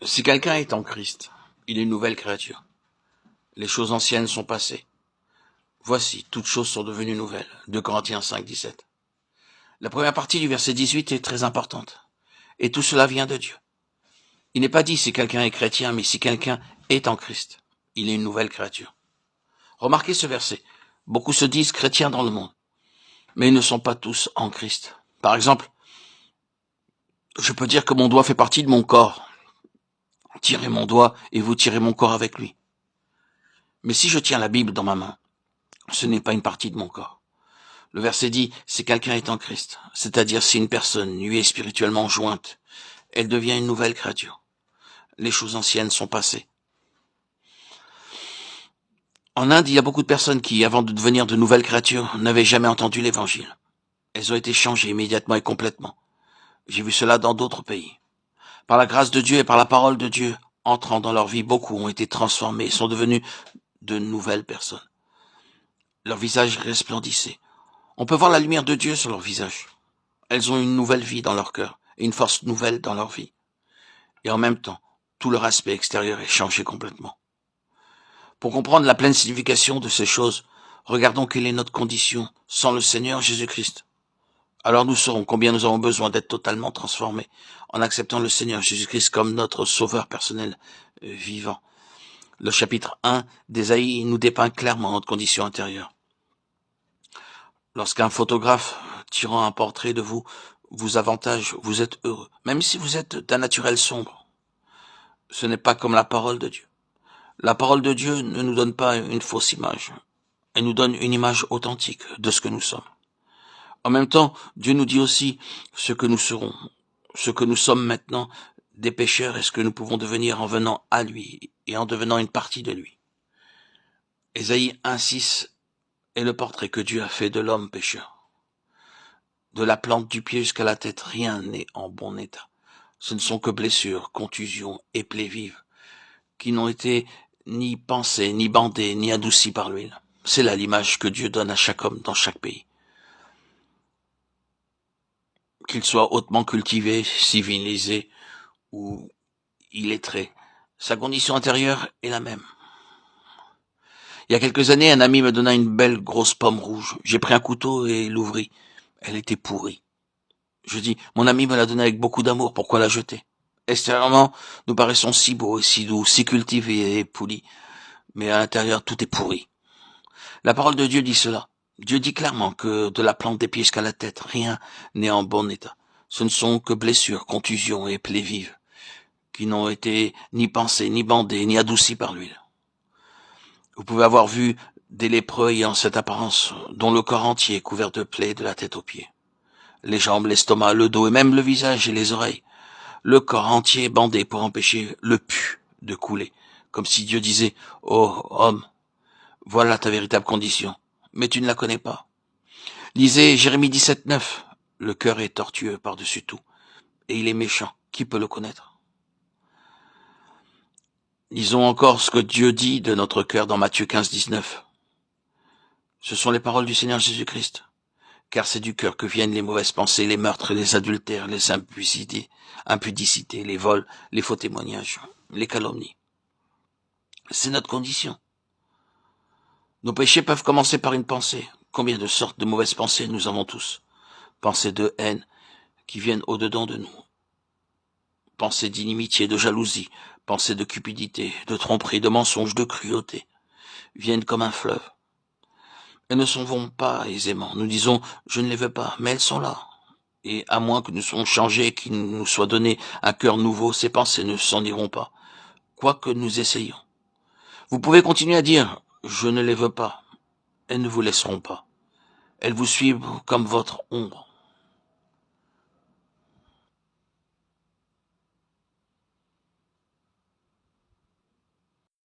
Si quelqu'un est en Christ, il est une nouvelle créature. Les choses anciennes sont passées. Voici, toutes choses sont devenues nouvelles. 2 Corinthiens 5, 17. La première partie du verset 18 est très importante. Et tout cela vient de Dieu. Il n'est pas dit si quelqu'un est chrétien, mais si quelqu'un est en Christ, il est une nouvelle créature. Remarquez ce verset. Beaucoup se disent chrétiens dans le monde, mais ils ne sont pas tous en Christ. Par exemple, je peux dire que mon doigt fait partie de mon corps. Tirez mon doigt et vous tirez mon corps avec lui. Mais si je tiens la Bible dans ma main, ce n'est pas une partie de mon corps. Le verset dit, si quelqu'un est en Christ, c'est-à-dire si une personne lui est spirituellement jointe, elle devient une nouvelle créature. Les choses anciennes sont passées. En Inde, il y a beaucoup de personnes qui, avant de devenir de nouvelles créatures, n'avaient jamais entendu l'évangile. Elles ont été changées immédiatement et complètement. J'ai vu cela dans d'autres pays. Par la grâce de Dieu et par la parole de Dieu, entrant dans leur vie, beaucoup ont été transformés et sont devenus de nouvelles personnes. Leur visage resplendissait. On peut voir la lumière de Dieu sur leur visage. Elles ont une nouvelle vie dans leur cœur et une force nouvelle dans leur vie. Et en même temps, tout leur aspect extérieur est changé complètement. Pour comprendre la pleine signification de ces choses, regardons quelle est notre condition sans le Seigneur Jésus-Christ. Alors nous saurons combien nous avons besoin d'être totalement transformés en acceptant le Seigneur Jésus-Christ comme notre sauveur personnel vivant. Le chapitre 1 d'Ésaïe nous dépeint clairement notre condition intérieure. Lorsqu'un photographe tirant un portrait de vous vous avantage, vous êtes heureux, même si vous êtes d'un naturel sombre. Ce n'est pas comme la parole de Dieu. La parole de Dieu ne nous donne pas une fausse image. Elle nous donne une image authentique de ce que nous sommes. En même temps, Dieu nous dit aussi ce que nous serons, ce que nous sommes maintenant, des pécheurs et ce que nous pouvons devenir en venant à lui et en devenant une partie de lui. Ésaïe 1,6 est le portrait que Dieu a fait de l'homme pécheur. De la plante du pied jusqu'à la tête, rien n'est en bon état. Ce ne sont que blessures, contusions et plaies vives, qui n'ont été ni pansées, ni bandées, ni adoucies par l'huile. C'est là l'image que Dieu donne à chaque homme dans chaque pays. Qu'il soit hautement cultivé, civilisé ou illettré, sa condition intérieure est la même. Il y a quelques années, un ami me donna une belle grosse pomme rouge. J'ai pris un couteau et l'ouvris. Elle était pourrie. Je dis, mon ami me l'a donnée avec beaucoup d'amour, pourquoi la jeter? Extérieurement, nous paraissons si beaux et si doux, si cultivés et polis, mais à l'intérieur, tout est pourri. La parole de Dieu dit cela. Dieu dit clairement que de la plante des pieds jusqu'à la tête, rien n'est en bon état. Ce ne sont que blessures, contusions et plaies vives, qui n'ont été ni pansées, ni bandées, ni adoucies par l'huile. Vous pouvez avoir vu des lépreux ayant cette apparence, dont le corps entier est couvert de plaies de la tête aux pieds. Les jambes, l'estomac, le dos et même le visage et les oreilles. Le corps entier bandé pour empêcher le pu de couler. Comme si Dieu disait, « Oh, homme, voilà ta véritable condition, mais tu ne la connais pas. » Lisez Jérémie 17, 9. Le cœur est tortueux par-dessus tout, et il est méchant. Qui peut le connaître? Lisons encore ce que Dieu dit de notre cœur dans Matthieu 15, 19. Ce sont les paroles du Seigneur Jésus-Christ. Car c'est du cœur que viennent les mauvaises pensées, les meurtres, les adultères, les impudicités, les vols, les faux témoignages, les calomnies. C'est notre condition. Nos péchés peuvent commencer par une pensée. Combien de sortes de mauvaises pensées nous avons tous? Pensées de haine qui viennent au-dedans de nous. Pensées d'inimitié, de jalousie, pensées de cupidité, de tromperie, de mensonge, de cruauté, viennent comme un fleuve. Elles ne s'en vont pas aisément. Nous disons, je ne les veux pas, mais elles sont là. Et à moins que nous soyons changés, qu'il nous soit donné un cœur nouveau, ces pensées ne s'en iront pas, quoi que nous essayions. Vous pouvez continuer à dire, je ne les veux pas. Elles ne vous laisseront pas. Elles vous suivent comme votre ombre.